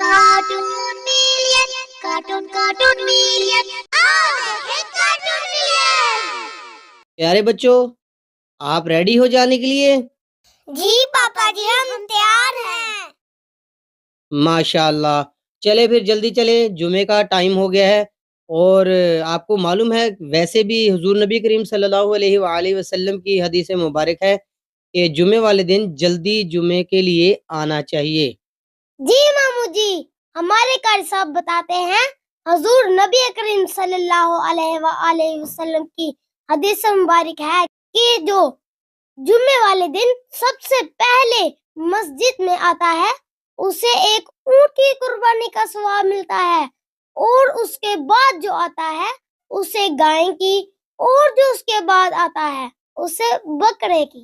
Cartoon million, cartoon cartoon million, cartoon million. प्यारे बच्चों, आप रेडी हो जाने के लिए? जी पापा जी, हम तैयार हैं। माशाअल्लाह। चले फिर जल्दी चले, जुमे का टाइम हो गया है। और आपको मालूम है वैसे भी हुजूर नबी करीम सल्लल्लाहु अलैहि वसल्लम की हदीस मुबारक है कि जुमे वाले दिन जल्दी जुमे के लिए आना चाहिए। जी मामू जी, हमारे कारी साहब बताते हैं हुजूर नबी करीम सल्लल्लाहु अलैहि वसल्लम की हदीस मुबारक है कि जो जुम्मे वाले दिन सबसे पहले मस्जिद में आता है उसे एक ऊंट की कुर्बानी का सवाब मिलता है, और उसके बाद जो आता है उसे गाय की, और जो उसके बाद आता है उसे बकरे की।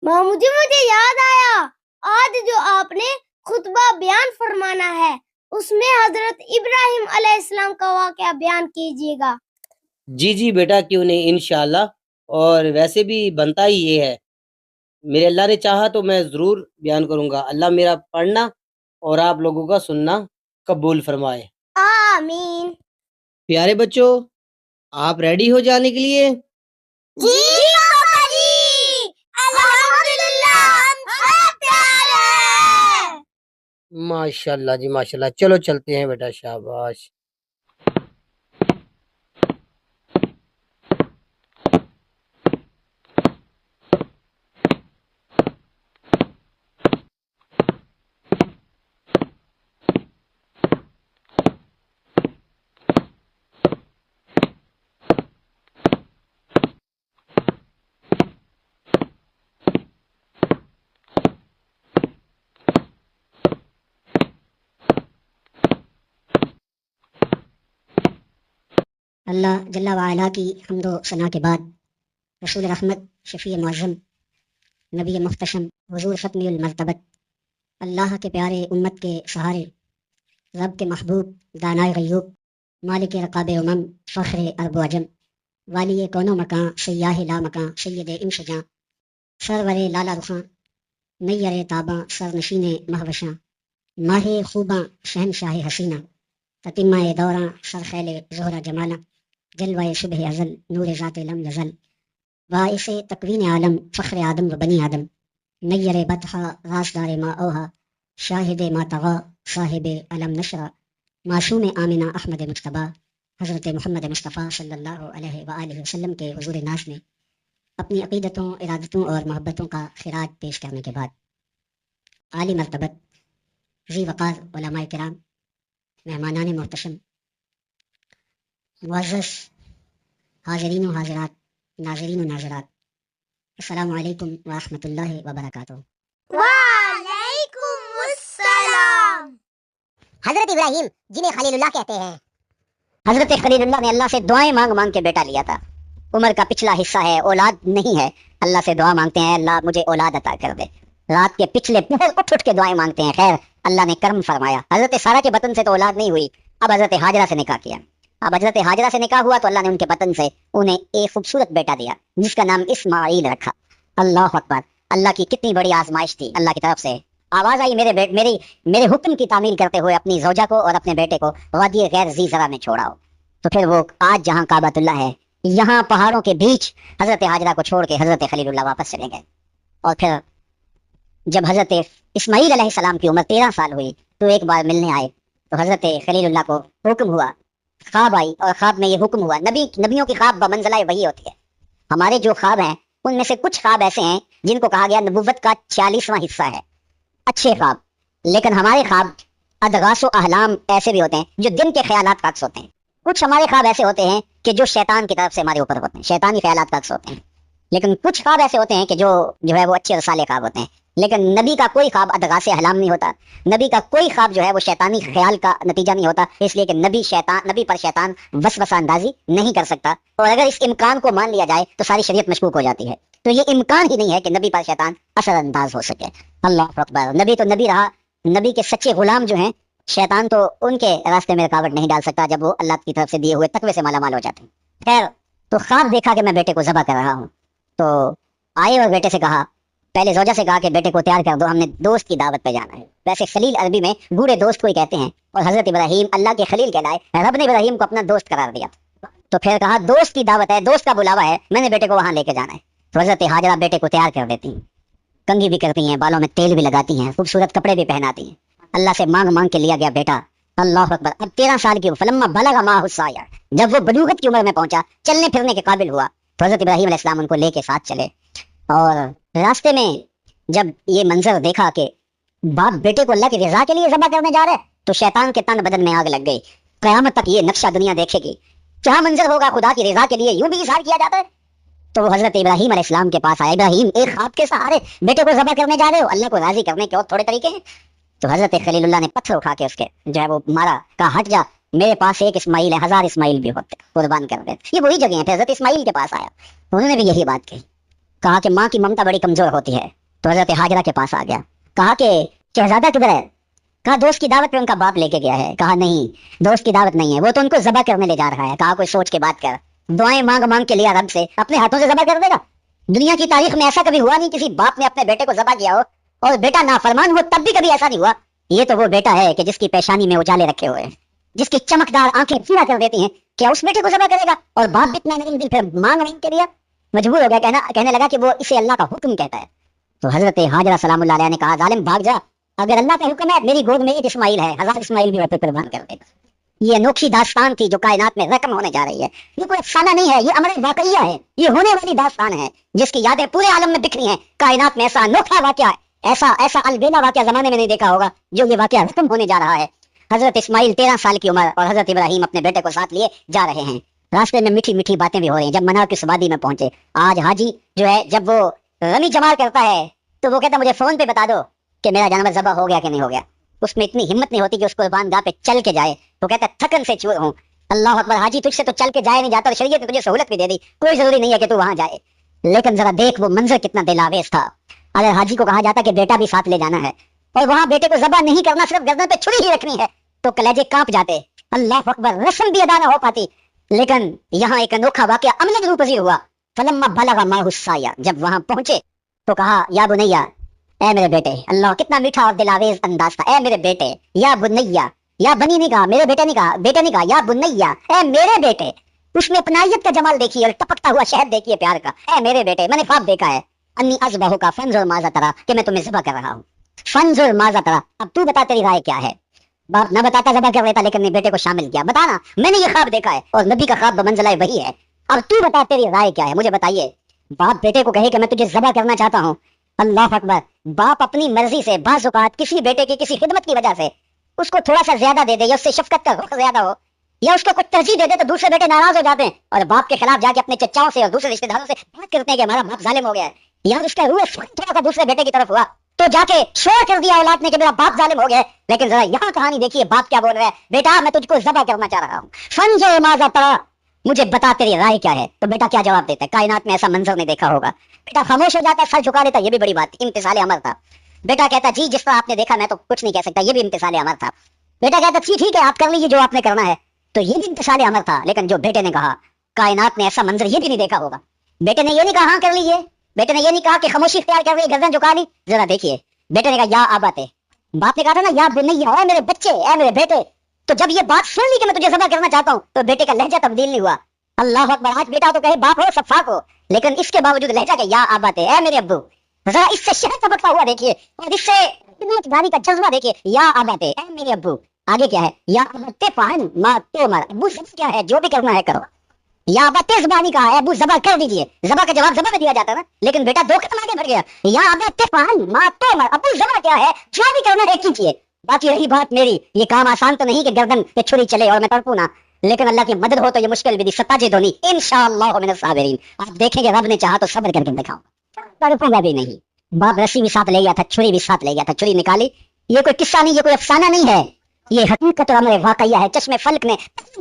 मामू जी, मुझे याद आया, आज जो आपने खुतबा बयान फरमाना है उसमें हजरत इब्राहिम अलैहिस्सलाम का वाकया बयान कीजिएगा। जी जी बेटा, क्यों नहीं, इंशाअल्लाह। और वैसे भी बनता ही ये है, मेरे अल्लाह ने चाहा तो मैं ज़रूर बयान करूँगा। अल्लाह मेरा पढ़ना और आप लोगों का सुनना कबूल फरमाए। आमीन। प्यारे बच्चों, आप रेडी हो जाने के लिए? जी पापा जी, अल्हम्दुलिल्लाह, हम सब तैयार हैं। माशाल्लाह जी माशाल्लाह। चलो चलते हैं बेटा, शाबाश। अल्लाह जल्ला वाला की हम्दो सना के बाद रसूल रहमत शफ़ी मुअज़्ज़म नबी मुख्तशम हुज़ूर ख़त्मुल मर्तबत अल्लाह के प्यारे उम्मत के सहारे रब के महबूब दानाए गयूब मालिक रकाब उमम फ़ख्र अरब अजम वाली कौनो मकां सयाह ला मकां सैयद इमशजां सरवरे लाला रुखां नैयर ताबां सरनशीन महवशां माहे खूबां शहनशाह हसीना ततिम्मा दौरां सरखैल ज़ोहरा जमाला जलवाए सुबह अज़ल नूर ज़ात लम यज़ल बाइसे तकवीन आलम फ़ख्र आदम व बनी आदम नैयर बतहा रासदार मा ओहा शाहिद मा तगा साहिब अलम नशरा मासूम आमिना अहमद मुज्तबा हज़रत मोहम्मद मुस्तफ़ा सल्लल्लाहु अलैहि वसल्लम के हुज़ूर नाश में अपनी अक़ीदतों, इरादतों और मोहब्बतों का खिराज पेश करने के बाद आली मरतबत ज़ी वक़ार उलमाए किराम, मेहमानान मोहतशम, मुअज़्ज़ज़ हाज़रीन व हाज़िरात, नाज़रीन व नाज़िरात, अस्सलामु अलैकुम व रहमतुल्लाहि व बरकातुहू। वालेकुमुस्सलाम। हज़रत इब्राहीम जिन्हें खलीलुल्लाह कहते हैं, हज़रत खलीलुल्लाह ने अल्लाह से दुआएं मांग मांग के बेटा लिया था। उम्र का पिछला हिस्सा है, औलाद नहीं है, अल्लाह से दुआ मांगते हैं, अल्लाह मुझे औलाद अता कर दे। रात के पिछले पहर उठ उठ के दुआएं मांगते हैं, खैर अल्लाह ने कर्म फरमाया। हज़रत सारा के बतन से तो औलाद नहीं हुई, अब हज़रत हाजरा से निकाह किया। अब हज़रत हाजरा से निकाह हुआ तो अल्लाह ने उनके बतन से उन्हें एक खूबसूरत बेटा दिया जिसका नाम इस्माईल रखा। अल्लाह अकबर, अल्लाह की कितनी बड़ी आजमाइश थी। अल्लाह की तरफ से आवाज आई, मेरे हुक्म की तामील करते हुए अपनी ज़ौजा को और अपने बेटे को वादी गैर ज़ी ज़रा में छोड़ाओ। तो फिर वो आज जहाँ काबतुल्लाह है, यहाँ पहाड़ों के बीच हज़रत हाजरा को छोड़ के हज़रत खलीलुल्लाह वापस चले गए। और फिर जब हज़रत इस्माईल अलैहिस्सलाम की उम्र 13 साल हुई तो एक बार मिलने आए तो हज़रत खलीलुल्लाह को हुक्म हुआ, ख्वाब आई और ख्वाब में ये हुक्म हुआ। नबियों की ख्वाब बमंज़िला वही होती है। हमारे जो ख्वाब हैं उनमें से कुछ ख्वाब ऐसे हैं जिनको कहा गया नबुव्वत का 40वां हिस्सा है, अच्छे ख्वाब। लेकिन हमारे ख्वाब अदगास व अहलाम ऐसे भी होते हैं जो दिन के ख्यालात का अक्स होते हैं। कुछ हमारे ख्वाब ऐसे होते हैं कि जो शैतान की तरफ से हमारे ऊपर होते हैं, शैतानी ख्यालात का अक्स होते हैं। लेकिन कुछ ख्वाब ऐसे होते हैं कि जो है वो अच्छे और साले ख्वाब होते हैं। लेकिन नबी का कोई ख्वाब अदगास अहलाम नहीं होता, नबी का कोई ख्वाब जो है वो शैतानी ख्याल का नतीजा नहीं होता, इसलिए कि नबी पर शैतान वसवसा अंदाजी नहीं कर सकता। और अगर इस इम्कान को मान लिया जाए तो सारी शरीयत मशकूक हो जाती है। तो ये इम्कान ही नहीं है कि नबी पर शैतान असरअंदाज हो सके। अल्लाह अकबर। नबी तो नबी रहा, नबी के सच्चे गुलाम जो हैं, शैतान तो उनके रास्ते में रुकावट नहीं डाल सकता जब वो अल्लाह की तरफ से दिए हुए तकवे से माला माल हो जाते हैं। खैर, तो ख्वाब देखा कि मैं बेटे को ज़बह कर रहा हूँ, तो आए और बेटे से कहा, पहले जोजा से कहा कि बेटे को तैयार कर दो, हमने दोस्त की दावत पे जाना है। वैसे खलील अरबी में बूढ़े दोस्त को ही कहते हैं, और हजरत इब्राहिम अल्लाह के खलील कहलाए, रब ने इब्राहिम को अपना दोस्त करार दिया। तो फिर कहा दोस्त की दावत है, दोस्त का बुलावा है, मैंने बेटे को वहां लेके जाना है। तो हजरत हाजरा बेटे को तैयार कर देती हैं, कंघी भी करती हैं, बालों में तेल भी लगाती हैं, खूबसूरत कपड़े भी पहनाती हैं। अल्लाह से मांग मांग के लिया गया बेटा। अल्लाह अकबर। अब 13 साल की फलम्मा बलगा माहुस्साया, जब वो बलूगत की उम्र में पहुंचा, चलने फिरने के काबिल हुआ, तो हजरत इब्राहिम अलैहिस्सलाम उनको लेके साथ चले। और रास्ते में जब ये मंजर देखा कि बाप बेटे को अल्लाह की रजा के लिए ज़बह करने जा रहे, तो शैतान के तन बदन में आग लग गई। क़यामत तक ये नक्शा दुनिया देखेगी, क्या मंजर होगा, खुदा की रजा के लिए यूं भी इज़हार किया जाता है। तो वो हजरत इब्राहिम अलैहिस्सलाम के पास आया, इब्राहिम एक ख्वाब के सहारे बेटे को ज़बह करने जा रहे हो, अल्लाह को राजी करने के और थोड़े तरीके हैं। तो हजरत खलीलुल्लाह ने पत्थर उठा के उसके जो है वो मारा, कहा हट जा, मेरे पास एक इस्माइल है, 1000 इस्माइल भी होते, कुर्बान कर दे। ये वही जगह है। फिर हजरत इस्माइल के पास आया, उन्होंने भी यही बात कही, कहा कि माँ की ममता बड़ी कमजोर होती है। तो हजरत हाजरा के पास आ गया, कहा कि शहजादा किधर है? कहा दोस्त की दावत पे उनका बाप लेके गया है। कहा नहीं, दोस्त की दावत नहीं है, वो तो उनको ज़बह करने ले जा रहा है। कहा कोई सोच के बात कर, दुआएं मांग मांग के लिया रब से, अपने हाथों से ज़बह कर देगा? दुनिया की तारीख में ऐसा कभी हुआ नहीं किसी बाप ने अपने बेटे को ज़बह किया हो और बेटा नाफरमान हो, तब भी कभी ऐसा नहीं हुआ। ये तो वो बेटा है कि जिसकी पेशानी में उजाले रखे हुए हैं, जिसकी चमकदार आंखें पीला कर देती हैं, क्या उस बेटे को ज़बह करेगा? और बाप भी इतना नरम दिल, फिर मांग मांग के लिया, मजबूर हो गया, कहने लगा कि वो इसे अल्लाह का हुक्म कहता है। तो हजरत हाजरा सलामुल्लाह अलैहा ने कहा, जालिम भाग जा, अगर अल्लाह का हुक्म है, मेरी गोद में एक इस्माइल है, 1000 इस्माइल भी कुर्बान कर देगा। ये अनोखी दास्तान थी जो कायनात में रकम होने जा रही है। ये कोई अफसाना नहीं है, ये अमर वाकईया है, ये होने वाली दास्तान है जिसकी यादें पूरे आलम में बिखरी हैं। कायनात में ऐसा अनोखा वाकया, ऐसा अलबेला वाकया जमाने में नहीं देखा होगा जो ये वाकया रकम होने जा रहा है। हजरत इस्माइल 13 साल की उम्र और हजरत इब्राहिम अपने बेटे को साथ लिए जा रहे हैं। रास्ते में मीठी मीठी बातें भी हो रही हैं। जब मनार की वादी में पहुंचे, आज हाजी जो है जब वो रमी जमाल करता है तो वो कहता मुझे फोन पे बता दो कि मेरा जानवर ज़बह हो गया कि नहीं हो गया। उसमें इतनी हिम्मत नहीं होती कि उसको कुर्बानगाह पे चल के जाए। तो कहता थकन से चूर हूँ। अल्लाह अकबर, हाजी तुझसे तो चल के जाए नहीं जाता, शरीयत ने तुझे सहूलत भी दे दी, कोई जरूरी नहीं है कि तू वहां जाए। लेकिन जरा देख वो मंजर कितना दिलावेज था। अगर हाजी को कहा जाता कि बेटा भी साथ ले जाना है और वहां बेटे को ज़बह नहीं करना, सिर्फ गर्दन पे छुरी ही रखनी है, तो कलेजे कांप जाते। अल्लाह अकबर, रस्म भी अदा न हो पाती। लेकिन यहाँ एक अनोखा वाकया अमलन रूप पजीर हुआ। फलम्मा बलगा माहुस्साया, जब वहां पहुंचे तो कहा या बुनैया, ए मेरे बेटे। अल्लाह, कितना मीठा और दिलावेज अंदाज था, ए मेरे बेटे। या बुनैया, या बनी नहीं कहा, मेरे बेटे नहीं कहा, बेटे नहीं कहा, या बुनैया, ए मेरे बेटे। उसमें अपनायत का जमाल देखिए और टपकता हुआ शहद देखिए प्यार का। ए मेरे बेटे, मैंने ख्वाब देखा है, अन्नी अज़बहु का फंजुर माज़ा तरा, कि मैं तुम्हें ज़बह कर रहा हूँ। फंजुर माज़ा तरा, अब तू बता तेरी राय क्या है। बाप न बताता ज़बह कर लेता, लेकिन ने बेटे को शामिल किया। बताना, मैंने ये ख्वाब देखा है और नबी का ख्वाब बमंज़िला वही है, अब तू बता तेरी राय क्या है, मुझे बताइए। बाप बेटे को कहे कि मैं तुझे ज़बह करना चाहता हूँ। अल्लाह अकबर, बाप अपनी मर्जी से बाज़ औक़ात किसी बेटे की किसी खिदमत की वजह से उसको थोड़ा सा ज्यादा दे दे, या उससे शफकत का रुख ज्यादा हो, या उसको कुछ तरजीह दे दे, तो दूसरे बेटे नाराज हो जाते हैं और बाप के खिलाफ जाके अपने चचाओं से और दूसरे रिश्तेदारों से बात करते हैं कि हमारा बाप जालिम हो गया है, या उसका रूह थोड़ा सा दूसरे बेटे की तरफ हुआ तो जाके शोर कर दिया औलाद ने कि मेरा बाप जालिम हो गया है। लेकिन जरा यहाँ कहानी देखिए, बाप क्या बोल रहा है, बेटा मैं तुझको ज़बह करना चाह रहा हूँ, फंजुर माज़ा तरा, मुझे बता तेरी राय क्या है। तो बेटा क्या जवाब देता है, कायनात में ऐसा मंजर नहीं देखा होगा। बेटा खामोश हो जाता है, सर झुका लेता, ये भी बड़ी बात, इम्तिसाल अमर था। बेटा कहता जी जिस तरह आपने देखा मैं तो कुछ नहीं कह सकता, ये भी इम्तिसाल अमर था। बेटा कहता ठीक है आप कर लीजिए जो आपने करना है, तो ये भी इम्तिसाल अमर था। लेकिन जो बेटे ने कहा, कायनात में ऐसा मंजर ये भी नहीं देखा होगा। बेटे ने ये नहीं कहा हाँ कर लीजिए, बेटे ने ये नहीं कहा कि खामोशी इख्तियार कर ली, गर्दन झुका ली। जरा देखिए, बेटे ने कहा या आबाते, बाप ने कहा था ना या बुनैया, ऐ मेरे बच्चे, ऐ मेरे बेटे। तो जब ये बात सुन ली कि मैं तुझे ज़बह करना चाहता हूँ, तो बेटे का लहजा तब्दील नहीं हुआ। अल्लाह अकबर, आज बेटा तो कहे बाप हो सफाक हो, लेकिन इसके बावजूद लहजा के या आबाते, ऐ मेरे अब्बू। जरा इससे शहद चमकता हुआ देखिए और इससे गाली का जज्बा देखिए, या आबाते, ऐ मेरे अब्बू। आगे क्या है, या आबाते फान मा तोमर, अब्बू सब क्या है जो भी करना है करो। या आबाते ज़बानी कहा है, अब्बू ज़बह कर दीजिए, ज़बह का जवाब ज़बह में दिया जाता है ना, लेकिन बेटा दो कदम आगे बढ़ गया। या आबाते फान मा तोमर, अब्बू ज़बह क्या है जो भी करना है कीजिए। बाकी रही बात मेरी, ये काम आसान तो नहीं कि गर्दन पे छुरी चले और मैं तड़पू ना, लेकिन अल्लाह की मदद हो तो ये मुश्किल भी सताजे दोनी इंशाअल्लाह मिनस साबिरीन। आप देखेंगे रब ने चाहा तो सब्र करके दिखाऊंगा, तड़पूंगा भी नहीं। बाप रस्सी भी साथ ले गया था, छुरी भी साथ ले गया था, छुरी निकाली। ये कोई किस्सा नहीं, ये कोई अफसाना नहीं है, ये हकीकत और अमर वाकया है। चश्मे फल्क ने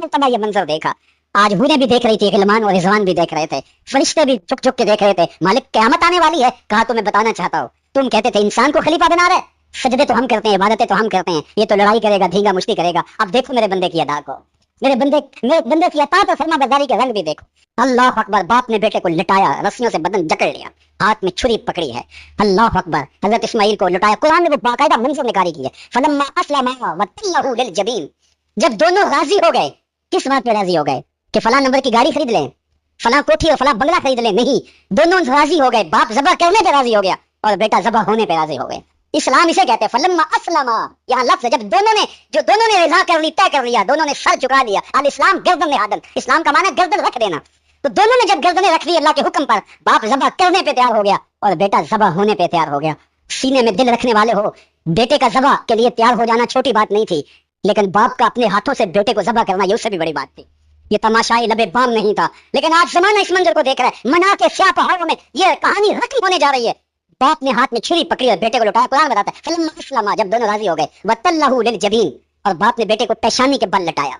तमा ये मंजर देखा। आज हूरें भी देख रही थी, गिलमान और रिजवान भी देख रहे थे, फरिश्ते भी चुप चुप के देख रहे थे। मालिक क़यामत आने वाली है, कहा तुम्हें बताना चाहता हूँ। तुम कहते थे इंसान को खलीफा बना रहे, सजदे तो हम करते हैं, इबादतें तो हम करते हैं, ये तो लड़ाई करेगा, धींगा मुश्ती करेगा। अब देखो मेरे बंदे की अदा को, मेरे बंदे की अताअत और फर्मा बरदारी के रंग भी देखो। अल्लाह अकबर, बाप ने बेटे को लिटाया, रस्सियों से बदन जकड़ लिया, हाथ में छुरी पकड़ी है। अल्लाह अकबर, हजरत इस्माइल को लुटाया। कुरान ने वो बाकायदा मंजर निकारी की है, फलम्मा अस्लमा वतल्लहु लिल जबीन। जब दोनों राजी हो गए, किस बात पे राजी हो गए? कि फलां नंबर की गाड़ी खरीद लें, फलां कोठी और फलां बंगला खरीद लें? नहीं, दोनों राजी हो गए। बाप ज़बह करने पे राजी हो गया और बेटा ज़बह होने पे राजी हो गए। इस्लाम इसे कहते हैं फलम्मा अस्लमा। यहाँ लफ्ज़ है जब दोनों ने रिज़ा कर ली, तय कर लिया, दोनों ने सर झुका लिया। अल इस्लाम गर्दन नहादन, इस्लाम का माना गर्दन रख देना। तो दोनों ने जब गर्दनें रख ली अल्लाह के हुक्म पर, बाप ज़बह करने पे तैयार हो गया और बेटा ज़बह होने पे तैयार हो गया। सीने में दिल रखने वाले हो, बेटे का ज़बह के लिए तैयार हो जाना छोटी बात नहीं थी, लेकिन बाप का अपने हाथों से बेटे को ज़बह करना ये उससे भी बड़ी बात थी। ये तमाशाई लबे बाम नहीं था। लेकिन आज जमाना इस मंजर को देख रहा है, मना के स्याह पहाड़ों में ये कहानी रकम होने जा रही है। बाप ने हाथ में छुरी पकड़ी और बेटे को लुटाया। कुरान बताता है फलम्मा अस्लमा, जब दोनों राजी हो गए, वतल्लहु लिल जबीन, और बाप ने बेटे को पेशानी के बल लटाया।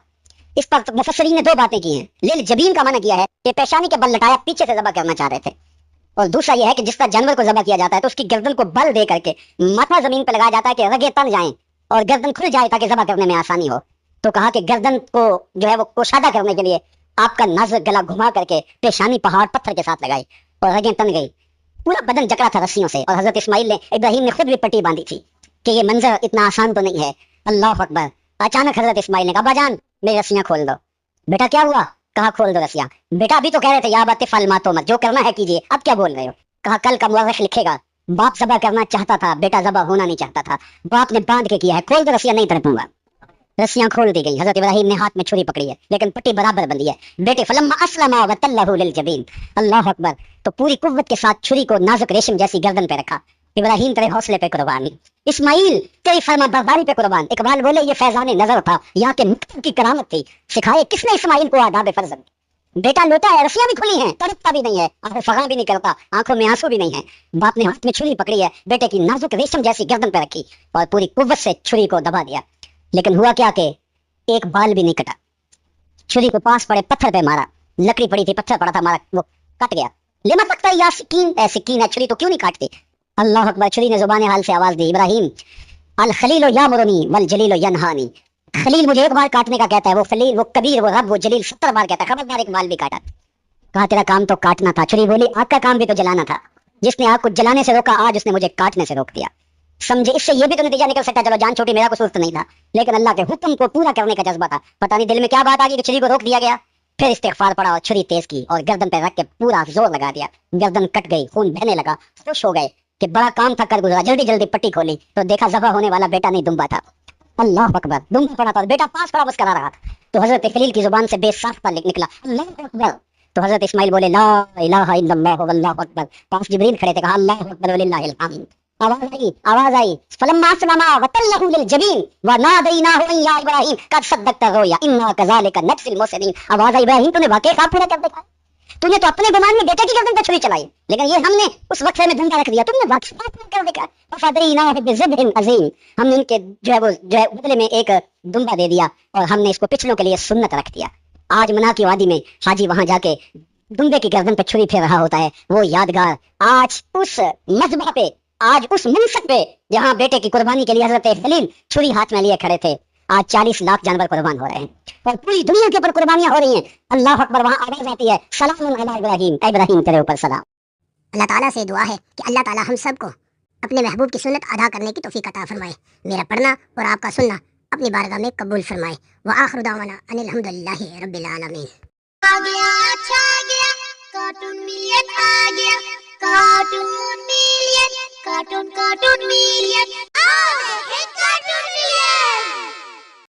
इस पर मुफस्सरीन ने दो बातें की हैं। लिल जबीन का माना किया है कि पेशानी के बल लटाया, पीछे से ज़बह करना चाह रहे थे। और दूसरा यह है कि जिस तरह जानवर को ज़बह किया जाता है तो उसकी गर्दन को बल दे करके माथा जमीन पर लगाया जाता है कि रगे तन जाएं और गर्दन खुल जाए ताकि ज़बह करने में आसानी हो। तो कहा कि गर्दन को जो है वो कुशादा करने के लिए आपका नाजुक गला घुमा करके पेशानी पहाड़ पत्थर के साथ लगाई और रगें तन गई, पूरा बदन जकड़ा था रस्सियों से। और हजरत इस्माइल ने, इब्राहिम ने खुद भी पट्टी बांधी थी कि ये मंजर इतना आसान तो नहीं है। अल्लाह अकबर। अचानक हजरत इस्माइल ने कहा बाजान मेरी रस्सियां खोल दो। बेटा क्या हुआ? कहा खोल दो रस्सियां। बेटा अभी तो कह रहे थे या बात फल मातो मत, जो करना है कीजिए, अब क्या बोल रहे हो? कहा कल का मुअर्रिख लिखेगा, बाप ज़बह करना चाहता था, बेटा ज़बह होना नहीं चाहता था, बाप ने बांध के किया है, खोल दो रस्सियां, नहीं तड़पूंगा। रस्सियां खोल दी गई। हजरत इब्राहिम ने हाथ में छुरी पकड़ी है लेकिन पट्टी बराबर बंधी है। बेटे फलम्मा अस्लमा वतल्लहु लिल जबीन। अल्लाह अकबर। तो पूरी कुव्वत के साथ छुरी को नाजुक रेशम जैसी गर्दन पे रखा। इब्राहिम तेरे हौसले पे कुर्बान, इस्माइल तेरी फरमा बरदारी पे कुर्बान। इकबाल बोले ये फैजान नजर था, यहाँ के मकतब की करामत थी। सिखाए किसने इस्माइल को आदाब फर्जंद। बेटा लोटा है, रस्सियां भी खुली हैं, तड़पता भी नहीं है, आंखें फगा भी नहीं करता, आंखों में आंसू भी नहीं है। बाप ने हाथ में छुरी पकड़ी है, बेटे की नाजुक रेशम जैसी गर्दन पे रखी और पूरी कुव्वत से छुरी को दबा दिया। लेकिन हुआ क्या कि एक बाल भी नहीं कटा। छुरी को पास पड़े पत्थर पे मारा, लकड़ी पड़ी थी, पत्थर पड़ा था, मारा, वो कट गया। लिमा तकता या सिकीन, सिकीन है, छुरी तो क्यों नहीं काटती? अल्लाह अकबर। छुरी ने जुबान हाल से आवाज दी, इब्राहिम अल खलीलो यामुरनी वल जलीलो यनहानी। खलील मुझे एक बार काटने का कहता है, वो खलील, वो कबीर, वो रब, वो जलील 70 बार कहता है, खबरदार एक बाल भी काटा। कहा तेरा काम तो काटना था। छुरी बोली आग का काम भी तो जलाना था। जिसने आग को जलाने से रोका, आज उसने मुझे काटने से रोक दिया। समझे? इससे ये भी तो नतीजा निकल सकता है, चलो जान छोटी, मेरा कसूर तो नहीं था, लेकिन अल्लाह के हुक्म को पूरा करने का जज्बा था। पता नहीं दिल में क्या बात आ गई कि छुरी को रोक दिया गया। फिर इस्तिग़फ़ार पड़ा और छुरी तेज की और गर्दन पे रख के पूरा जोर लगा दिया। गर्दन कट गई, खून बहने लगा। खुश हो गए कि बड़ा काम था कर गुजरा। जल्दी जल्दी पट्टी खोली तो देखा ज़बह होने वाला बेटा नहीं, दुम्बा था। अल्लाह अकबर। दुम्बा पड़ा था, बेटा पास खड़ा मुस्कुरा रहा था। तो हजरत खलील की जुबान से बेसाख्ता निकला अल्लाह अकबर। तो हजरत इस्माइल बोले ला इलाहा इल्लल्लाह वल्लाहु अकबर। पास जिब्रील खड़े थे, कहा अल्लाह अकबर वलिल्लाहिल हम्द। आवाज आई फलम्मा अस्लमा वतल्लहु लिल जबीन व नादैनाहु या इब्राहिम कद सद्दक़ता रुया इन्ना कज़ालिका नज्ज़िल मुहसिनीन। आवाज आई इब्राहिम तूने वाकई ख्वाब पूरा कर देखा, तूने तो अपने गुमान में बेटे की गर्दन पर छुरी चलाई, लेकिन ये हमने उस वक्त में धंधा रख दिया, तुमने वाकई ख्वाब पूरा कर देखा। फफदईनाहु बिज़िब्हिन अज़ीम। हमने इनके जो है बदले में एक दुम्बा दे दिया और हमने इसको पिछलों के लिए सुन्नत रख दिया। आज मना की वादी में हाजी वहां जाके दुम्बे की गर्दन पे छुरी फेर रहा होता है, वो यादगार आज उस मज़बा पे, आज उस मनसब पे जहां बेटे की कुर्बानी के लिए हजरत खलील छुरी हाथ में लिए खड़े थे, आज 40 लाख जानवर कुर्बान हो रहे हैं और पूरी दुनिया के ऊपर कुर्बानियां हो रही हैं। अल्लाह अकबर। वहां आवाज आती है सलामुन अला इब्राहिम, इब्राहिम तेरे ऊपर सलाम। अल्लाह ताला से दुआ है कि अल्लाह ताला हम सबको अपने महबूब की सुन्नत अदा करने की तौफीक अता फरमाए। मेरा पढ़ना और आपका सुनना अपनी बारगाह में कबूल फरमाए। व आखिर दावाना अनिल हम्दुलिल्लाहि रब्बिल आलमीन। आ गया, अच्छा गया, कार्टून मिलियन आ गया, cartoon million, cartoon cartoon million.